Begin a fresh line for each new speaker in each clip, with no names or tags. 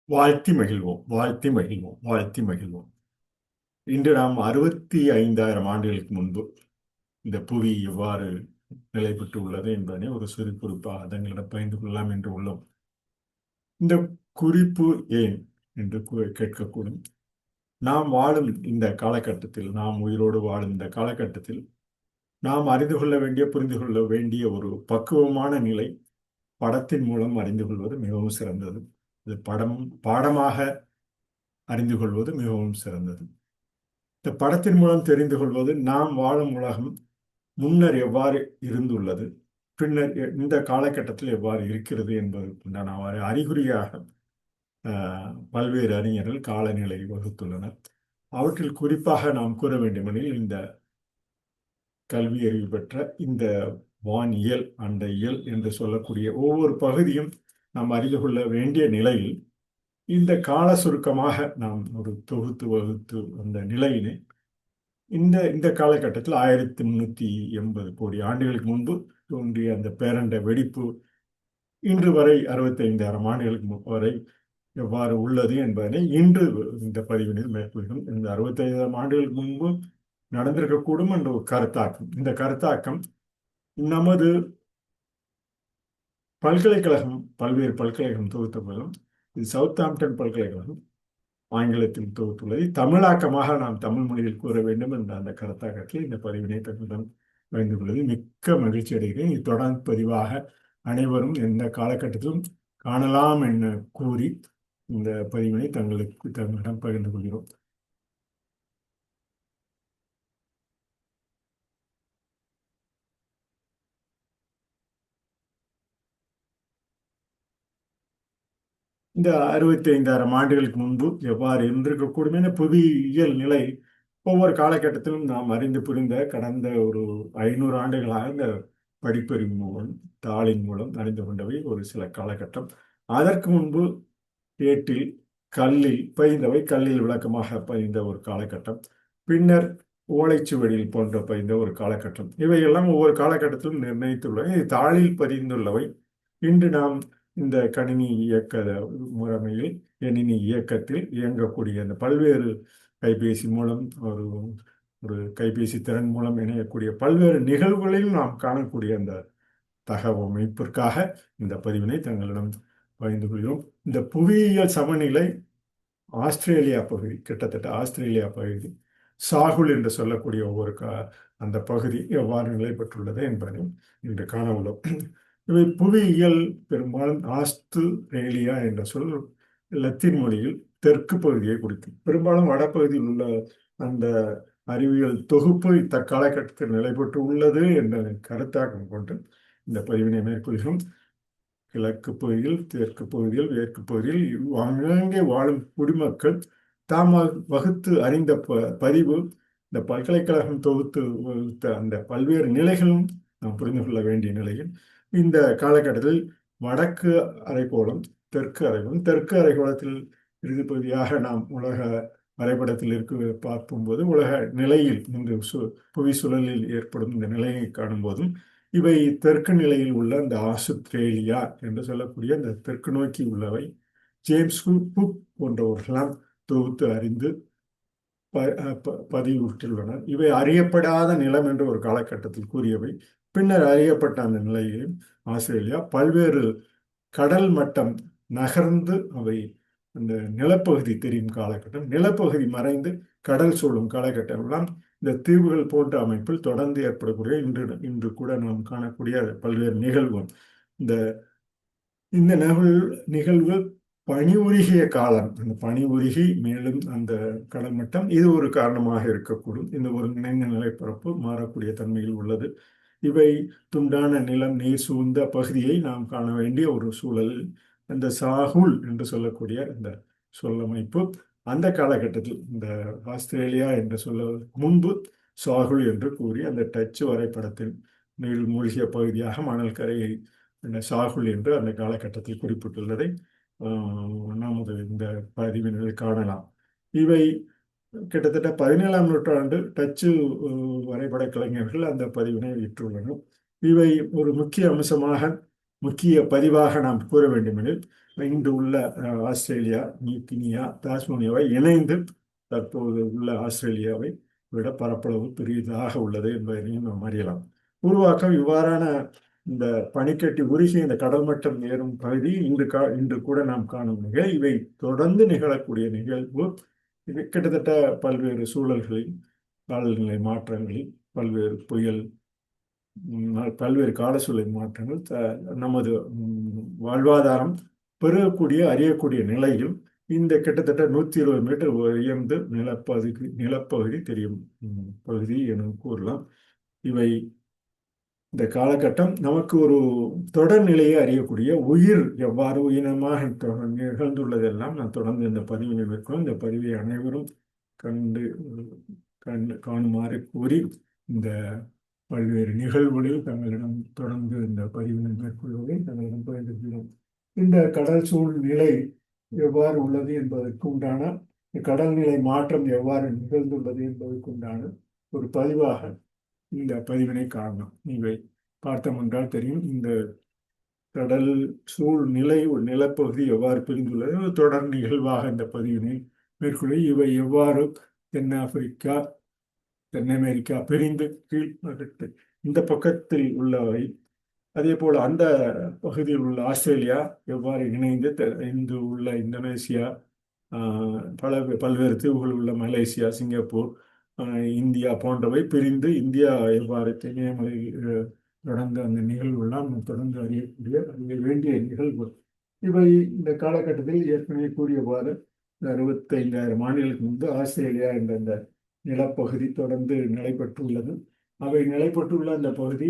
வாழ்த்தி மகிழ்வோம், வாழ்த்தி மகிழ்வோம், வாழ்த்தி மகிழ்வோம். இன்று நாம் 65,000 ஆண்டுகளுக்கு முன்பு இந்த புவி எவ்வாறு நிலை பெற்று உள்ளது என்பதனை ஒரு சிறு குறிப்பாக தங்களிடம் பகிர்ந்து கொள்ளலாம் என்று உள்ளோம். இந்த குறிப்பு ஏன் என்று கேட்கக்கூடும். நாம் வாழும் இந்த காலகட்டத்தில், நாம் உயிரோடு வாழும் இந்த காலகட்டத்தில் நாம் அறிந்து கொள்ள வேண்டிய, புரிந்து கொள்ள வேண்டிய ஒரு பக்குவமான நிலை படத்தின் மூலம் அறிந்து கொள்வது மிகவும் சிறந்தது. இது பாடமாக அறிந்து கொள்வது மிகவும் சிறந்தது. இந்த படத்தின் மூலம் தெரிந்து கொள்வது நாம் வாழும் உலகம் முன்னர் எவ்வாறு இருந்துள்ளது, பின்னர் இந்த காலகட்டத்தில் எவ்வாறு இருக்கிறது என்பதற்குண்டான அறிகுறியாக பல்வேறு அறிஞர்கள் காலநிலை வகுத்துள்ளனர். அவற்றில் குறிப்பாக நாம் கூற வேண்டுமெனில், இந்த கல்வி அறிவு பெற்ற இந்த வானியல், அண்டவியல் என்று சொல்லக்கூடிய ஒவ்வொரு பகுதியும் நாம் அறிந்து கொள்ள வேண்டிய நிலையில் இந்த கால சுருக்கமாக நாம் ஒரு தொகுத்து வகுத்து அந்த நிலையினை இந்த இந்த காலகட்டத்தில் 1380 கோடி ஆண்டுகளுக்கு முன்பு தோன்றிய அந்த பேரண்ட வெடிப்பு இன்று வரை 65,000 ஆண்டுகளுக்கு வரை எவ்வாறு உள்ளது என்பதனை இன்று இந்த பதிவினில் மேற்கொள்கிறோம். இந்த 65,000 ஆண்டுகளுக்கு முன்பு நடந்திருக்கக்கூடும் என்ற ஒரு கருத்தாக்கம். இந்த கருத்தாக்கம் நமது பல்கலைக்கழகம், பல்வேறு பல்கலைக்கழகம் தொகுத்த போதும், இது சவுத்தாம்ப்டன் பல்கலைக்கழகம் ஆங்கிலத்தில் தொகுத்துள்ளதை தமிழாக்கமாக நாம் தமிழ் மொழியில் கூற வேண்டும் என்ற அந்த கருத்தாக்கத்தில் இந்த பதிவினை தன்னுடன் பகிர்ந்து கொள்வது மிக்க மகிழ்ச்சி அடைகிறேன். இது தொடர்ந்து பதிவாக அனைவரும் எந்த காலகட்டத்திலும் காணலாம் என கூறி இந்த பதிவினை தங்களிடம் பகிர்ந்து கொள்கிறோம். இந்த 65,000 ஆண்டுகளுக்கு முன்பு எவ்வாறு இருந்திருக்கக்கூடும் என புவியியல் நிலை ஒவ்வொரு காலகட்டத்திலும் நாம் அறிந்து புரிந்த கடந்த ஒரு 500 ஆண்டுகளாக இந்த படிப்பறிவு மூலம், தாளின் மூலம் அறிந்து கொண்டவை ஒரு சில காலகட்டம். அதற்கு முன்பு ஏட்டில், கல்லில் பதிந்தவை, கல்லில் விளக்கமாக பதிந்த ஒரு காலகட்டம். பின்னர் ஓலைச்சுவடியில் போன்ற பதிந்த ஒரு காலகட்டம். இவையெல்லாம் ஒவ்வொரு காலகட்டத்திலும் நிர்ணயித்துள்ளவை. தாளில் பதிந்துள்ளவை இன்று நாம் இந்த கணினி இயக்க முறைமையில், கணினி இயக்கத்தில் இயங்கக்கூடிய அந்த பல்வேறு கைபேசி மூலம் ஒரு ஒரு கைபேசி திறன் மூலம் இணையக்கூடிய பல்வேறு நிகழ்வுகளில் நாம் காணக்கூடிய அந்த தகவமைப்பிற்காக இந்த பதிவினை தங்களிடம் பகிர்ந்து கொள்கிறோம். இந்த புவியியல் சமநிலை ஆஸ்திரேலியா பகுதி, கிட்டத்தட்ட ஆஸ்திரேலியா பகுதி சாகுல் என்று சொல்லக்கூடிய ஒவ்வொரு அந்த பகுதி எவ்வாறு நிலை பெற்றுள்ளது என்பதை இன்று காண உள்ளோம். இவை புவியியல் பெரும்பாலும் ஆஸ்திரேலியா என்ற சொல் லத்தீன் மொழியில் தெற்கு பகுதியை குறிக்கும். பெரும்பாலும் வடப்பகுதியில் உள்ள அந்த அறிவியல் தொகுப்பு இத்தக்காலகட்டத்தில் நிலை பெற்று உள்ளது என்ற கருத்தாக்கம் கொண்டு இந்த பதிவினை மேற்கொள்கிறோம். கிழக்கு பகுதியில், தெற்கு பகுதியில், மேற்கு பகுதியில் அங்கங்கே வாழும் குடிமக்கள் தாம் வகுத்து அறிந்த பதிவு இந்த பல்கலைக்கழகம் தொகுத்து வகுத்த அந்த பல்வேறு நிலைகளும் நாம் புரிந்து கொள்ள வேண்டிய நிலையில் இந்த காலகட்டத்தில் வடக்கு அரைக்கோளம், தெற்கு அரைக்கோளம், தெற்கு அரைக்கோளத்தில் இறுதி பகுதியாக நாம் உலக வரைபடத்தில் பார்க்கும்போது உலக நிலையில் இந்த புவி சூழலில் ஏற்படும் இந்த நிலையை காணும் போதும் இவை தெற்கு நிலையில் உள்ள இந்த ஆஸ்திரேலியா என்று சொல்லக்கூடிய அந்த தெற்கு நோக்கி உள்ளவை ஜேம்ஸ் குக் போன்றவர்களால் தொகுத்து அறிந்து பதிவுற்றுள்ளனர். இவை அறியப்படாத நிலம் என்று ஒரு காலகட்டத்தில் கூறியவை. பின்னர் அறியப்பட்ட அந்த நிலையில் ஆஸ்திரேலியா பல்வேறு கடல் மட்டம் நகர்ந்து அவை அந்த நிலப்பகுதி தெரியும் காலகட்டம், நிலப்பகுதி மறைந்து கடல் சூழும் காலகட்டம் எல்லாம் இந்த தீவுகள் போன்ற அமைப்பில் தொடர்ந்து ஏற்படக்கூடிய இன்று கூட நாம் காணக்கூடிய பல்வேறு நிகழ்வு. இந்த இந்த நிகழ்வுகள் பனி உருகிய காலம், அந்த பனி உருகி மேலும் அந்த கடல் மட்டம் இது ஒரு காரணமாக இருக்கக்கூடும். இந்த ஒரு நினைந்த நிலைப்பரப்பு மாறக்கூடிய தன்மையில் உள்ளது. இவை துண்டான நிலம், நீர் சூழ்ந்த பகுதியை நாம் காண வேண்டிய ஒரு சூழல். அந்த சாகுல் என்று சொல்லக்கூடிய இந்த சொல்லமைப்பு அந்த காலகட்டத்தில் இந்த ஆஸ்திரேலியா என்று சொல்ல முன்பு சாகுல் என்று கூறி அந்த டச்சு வரைபடத்தில் நீர் மூழ்கிய பகுதியாக மணல் கரையை சாகுல் என்று அந்த காலகட்டத்தில் குறிப்பிட்டுள்ளதை நமது இந்த பதிவினில் காணலாம். இவை கிட்டத்தட்ட 17ஆம் நூற்றாண்டு டச்சு வரைபட கலைஞர்கள் அந்த பதிவினை விற்றுள்ளனர். இவை ஒரு முக்கிய அம்சமாக, முக்கிய பதிவாக நாம் கூற வேண்டுமெனில் இன்று உள்ள ஆஸ்திரேலியா, நியூகினியா, தாஸ்மேனியாவை இணைந்து தற்போது உள்ள ஆஸ்திரேலியாவை விட பரப்பளவு பெரிதாக உள்ளது என்பதையும் நாம் அறியலாம். உருவாக்கம் இவ்வாறான இந்த பனிக்கட்டி உருகி இந்த கடல் மட்டம் ஏறும் பகுதி இன்று கூட நாம் காணும் நிகழ்வு. இவை தொடர்ந்து நிகழக்கூடிய நிகழ்வு. இது கிட்டத்தட்ட பல்வேறு சூழல்களில், காலநிலை மாற்றங்களில், பல்வேறு புயல், பல்வேறு கால சூழல் மாற்றங்கள் நமது வாழ்வாதாரம் பெருகக்கூடிய அறியக்கூடிய நிலையில் இந்த கிட்டத்தட்ட 120 மீட்டர் உயர்ந்து நிலப்பகுதி தெரியும் பகுதி என கூறலாம். இவை இந்த காலகட்டம் நமக்கு ஒரு தொடர்நிலையை அறியக்கூடிய உயிர் எவ்வாறு உயிரினமாக நிகழ்ந்துள்ளதெல்லாம் நான் தொடர்ந்து இந்த பதிவினை மேற்கொள்ளும். இந்த பதிவை அனைவரும் கண்டு காணுமாறு கூறி இந்த பல்வேறு நிகழ்வுகளில் தங்களிடம் தொடர்ந்து இந்த பதிவினை மேற்கொள்வதை தங்களிடம் பகிர்ந்துள்ளோம். இந்த கடல் சூழ்நிலை எவ்வாறு உள்ளது என்பதற்கு உண்டான, கடல் நிலை மாற்றம் எவ்வாறு நிகழ்ந்துள்ளது என்பதற்கு உண்டான ஒரு பதிவாக இந்த பதிவினை காணலாம். இவை பார்த்தோம் என்றால் தெரியும். இந்த கடல் சூழ்நிலை ஒரு நிலப்பகுதி எவ்வாறு பிரிந்துள்ளது தொடர் நிகழ்வாக இந்த பதிவினை மேற்கொள்ள இவை எவ்வாறு தென்னாப்பிரிக்கா, தென் அமெரிக்கா பிரிந்து கீழ் இந்த பக்கத்தில் உள்ளவை, அதே போல் அந்த பகுதியில் உள்ள ஆஸ்திரேலியா எவ்வாறு இணைந்து இன்று உள்ள இந்தோனேசியா, பல்வேறு தீவுகள் உள்ள மலேசியா, சிங்கப்பூர், இந்தியா போன்றவை பிரிந்து இந்தியா எவ்வாறு இமயமலை தொடர்ந்து அந்த நிகழ்வுலாம் தொடர்ந்து அறிய வேண்டிய நிகழ்வுகள். இவை இந்த காலகட்டத்தில் ஏற்கனவே கூறியவாறு 65,000 ஆண்டுகளுக்கு முன்பு ஆஸ்திரேலியா என்ற இந்த நிலப்பகுதி தொடர்ந்து நிலைப்பட்டுள்ளது. அவை நிலைப்பட்டுள்ள அந்த பகுதி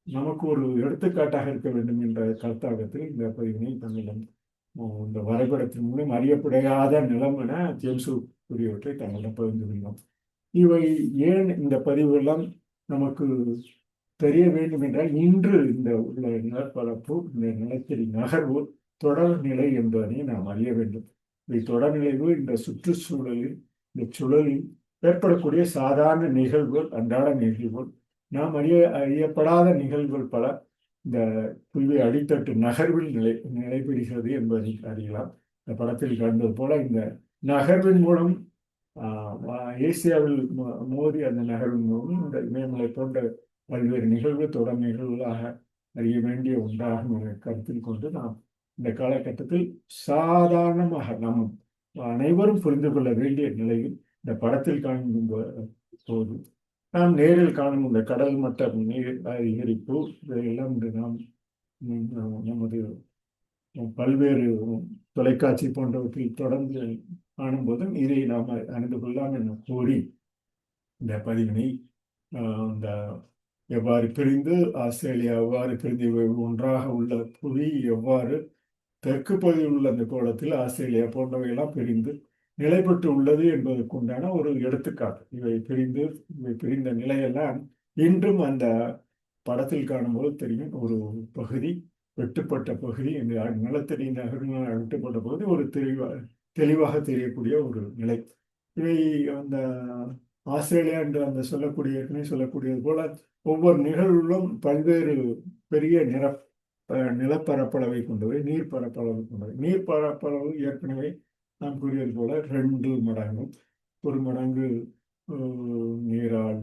நமக்கு ஒரு எடுத்துக்காட்டாக இருக்க வேண்டும் என்ற கருத்தாக்கத்தில் இந்த பதிவினை தங்களிடம் இந்த வரைபடத்தின் மூலம் அறியப்படாத நிலம் என ஜேம்ஸ் கூறியவற்றை தங்களிடம் பகிர்ந்து கொள்ளலாம். இவை ஏன் இந்த பதிவுகள்லாம் நமக்கு தெரிய வேண்டும் என்றால், இன்று இந்த உள்ள நிலப்பரப்பு, இந்த நிலத்தடி நகர்வு தொடர்நிலை என்பதனை நாம் அறிய வேண்டும். இவை தொடர்நிலைவு இந்த சுற்றுச்சூழலில், இந்த சூழலில் ஏற்படக்கூடிய சாதாரண நிகழ்வுகள், அன்றாட நிகழ்வுகள், நாம் அறியப்படாத நிகழ்வுகள் பல இந்த புவி அடித்தட்டு நகர்வில் நிலைபெறுகிறது என்பதை அறியலாம். இந்த படத்தில் கண்டது போல இந்த நகர்வின் மூலம் ஏசியாவில் மோதி அந்த நகர்வின் மூலம் இந்த இமயமலை போன்ற பல்வேறு நிகழ்வுகள் தொடர் நிகழ்வுகளாக அறிய வேண்டிய ஒன்றாக கருத்தில் கொண்டு நாம் இந்த காலகட்டத்தில் சாதாரணமாக நாம் அனைவரும் புரிந்து கொள்ள வேண்டிய நிலையில் இந்த படத்தில் காணும் போது நாம் நேரில் காணும் இந்த கடல் மட்ட நீர் அதிகரிப்பு இதையெல்லாம் இன்று நாம் நமது பல்வேறு தொலைக்காட்சி போன்றவற்றில் தொடர்ந்து காணும்போதும் இதை நாம் அறிந்து கொள்ளலாம் என கூறி இந்த பதிவினை இந்த எவ்வாறு பிரிந்து ஆஸ்திரேலியா எவ்வாறு பிரிந்து ஒன்றாக உள்ள புவி எவ்வாறு தெற்கு பகுதியில் உள்ள அந்த கோலத்தில் ஆஸ்திரேலியா போன்றவையெல்லாம் பிரிந்து நிலைப்பட்டு உள்ளது என்பதற்கு உண்டான ஒரு எடுத்துக்காட்டு. இவை பிரிந்த நிலையெல்லாம் இன்றும் அந்த படத்தில் காணும்போது தெரியும். ஒரு பகுதி வெட்டுப்பட்ட பகுதி, இந்த நிலத்தடி நகர்வினால் வெட்டுப்பட்ட பகுதி ஒரு தெளிவாக தெரியக்கூடிய ஒரு நிலை. இவை அந்த ஆஸ்திரேலியா என்று அந்த சொல்லக்கூடியது போல ஒவ்வொரு நிகழ்வுகளும் பல்வேறு பெரிய நிலப்பரப்பளவை கொண்டவை, நீர் பரப்பளவு கொண்டவை. நீர் பரப்பளவு ஏற்கனவே நாம் கூறியது போல 2 மடங்கு, 1 மடங்கு நீரால்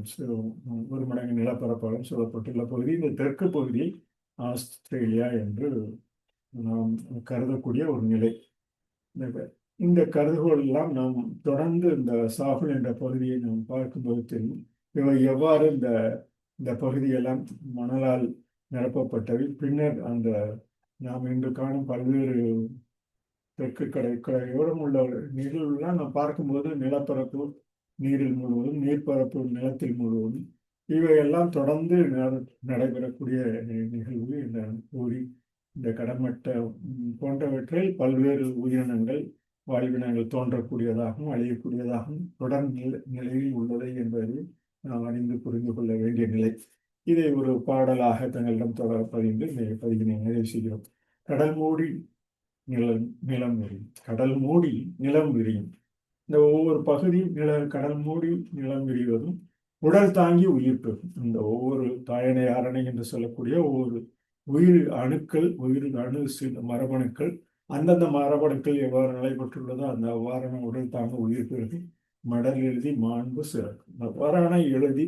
1 மடங்கு நிலப்பரப்பாலும் சொல்லப்பட்டுள்ள பகுதி இந்த தெற்கு பகுதி ஆஸ்திரேலியா என்று நாம் கருதக்கூடிய ஒரு நிலை. இந்த கருதுகோள் எல்லாம் நாம் தொடர்ந்து இந்த சாகுல் என்ற பகுதியை நாம் பார்க்கும்போது தெரியும். இவை எவ்வாறு இந்த பகுதியெல்லாம் மணலால் நிரப்பப்பட்டவை. பின்னர் அந்த நாம் இன்று காணும் பல்வேறு தெற்கு கரையோரம் உள்ள நிகழ்வுலாம் நாம் பார்க்கும்போது நிலப்பரப்பு நீரில் முழுவதும், நீர்ப்பரப்பு நிலத்தில் முழுவதும் இவையெல்லாம் தொடர்ந்து நடைபெறக்கூடிய நிகழ்வு என்ற கூறி இந்த கடற்மட்ட போன்றவற்றில் பல்வேறு உயிரினங்கள், வாழ்வினங்கள் தோன்றக்கூடியதாகவும் அழியக்கூடியதாகவும் தொடர் நிலையில் உள்ளது என்பதை நாம் அறிந்து புரிந்து கொள்ள வேண்டிய நிலை. இதை ஒரு பாடலாக தங்களிடம் பதிந்து பதிவினை நிறைவு செய்கிறோம். கடல் மூடி நிலம் விரியும், கடல் மூடி நிலம் விரியும். இந்த ஒவ்வொரு பகுதி கடல் மூடி நிலம் விரிவதும் உடல் தாங்கி உயிர் பெறும். இந்த ஒவ்வொரு தாயணை அரணை என்று சொல்லக்கூடிய ஒவ்வொரு உயிர் அணுக்கள், உயிர் அணு மரபணுக்கள் அந்தந்த மரபணுக்கள் எவ்வாறு நிலை பெற்றுள்ளதோ அந்த அவ்வாறான உடல் தாங்க உயிர் பெறுதி மடல் எழுதி மாண்பு சிறக்கும். அவ்வாறான எழுதி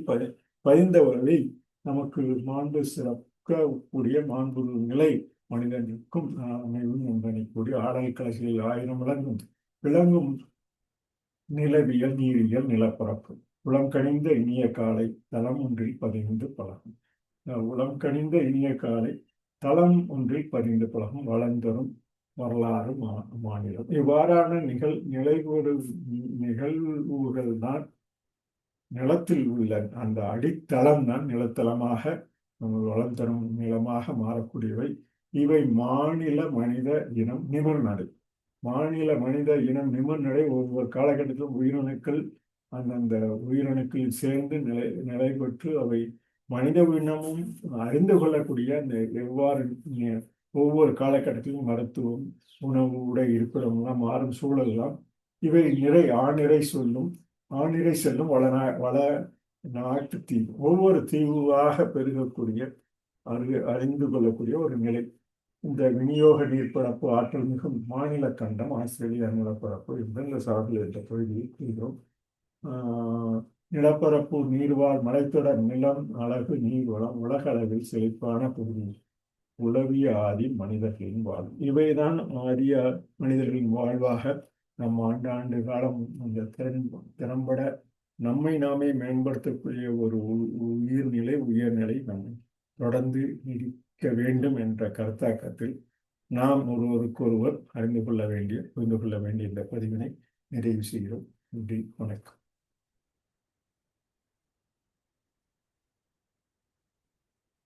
பதிந்தவர்களில் நமக்கு மாண்பு சிறக்கக்கூடிய மாண்பு நிலை மனிதனுக்கும் அமைவும் என்பனை கூடி ஆடல் கலைகளில் ஆயிரம் விளங்கும் விளங்கும் நிலவியல் நீரியல் நிலப்பரப்பு உளம் கனிந்த இனிய காலை தளம் ஒன்றில் பதிந்து பழகும். உளம் கனிந்த இனிய காலை தளம் ஒன்றில் பதிந்து பழகும் வளர்ந்தரும் வரலாறு மாநிலம். இவ்வாறான நிகழ்வுகள் தான் நிலத்தில் உள்ள அந்த அடித்தளம் தான் நிலத்தளமாக வளம் தரும் நிலமாக மாறக்கூடியவை. இவை மாநில மனித இனம் நிமிர்நடை. மாநில மனித இனம் நிமிர்நடை ஒவ்வொரு காலகட்டத்திலும் உயிரணுக்கள் அந்தந்த உயிரணுக்களில் சேர்ந்து நிலை பெற்று அவை மனித இனமும் அறிந்து கொள்ளக்கூடிய அந்த எவ்வாறு ஒவ்வொரு காலகட்டத்திலும் மருத்துவம் உணவு உடை இருப்பிடமெல்லாம் மாறும் சூழல்லாம் இவை ஆணிரை சொல்லும் ஆணிரை செல்லும் வள நாட்டு தீவு ஒவ்வொரு தீவாக பெருகக்கூடிய அறிந்து கொள்ளக்கூடிய ஒரு நிலை. இந்த விநியோக நீர்ப்பரப்பு ஆற்றல் மிகும் மாநில கண்டம் ஆஸ்திரேலியா நிலப்பரப்பு என்று இந்த சார்பில் என்ற பகுதியில் கூறுகிறோம். நிலப்பரப்பு நீர்வாழ் மலைத்தொடர் நிலம் அழகு நீர்வளம் உலக அளவில் செழிப்பான பகுதி உளவிய ஆதி மனிதர்களின் வாழ்வு. இவைதான் ஆரிய மனிதர்களின் வாழ்வாக நம் ஆண்டாண்டு காலம் அந்த திறம்பட நம்மை நாமே மேம்படுத்தக்கூடிய ஒரு உயர்நிலை நம்மை தொடர்ந்து இருக்க வேண்டும் என்ற கருத்தாக்கத்தில் நாம் ஒருவருக்கொருவர் புரிந்து கொள்ள வேண்டிய இந்த பதிவினை நிறைவு செய்கிறோம். நன்றி, வணக்கம்.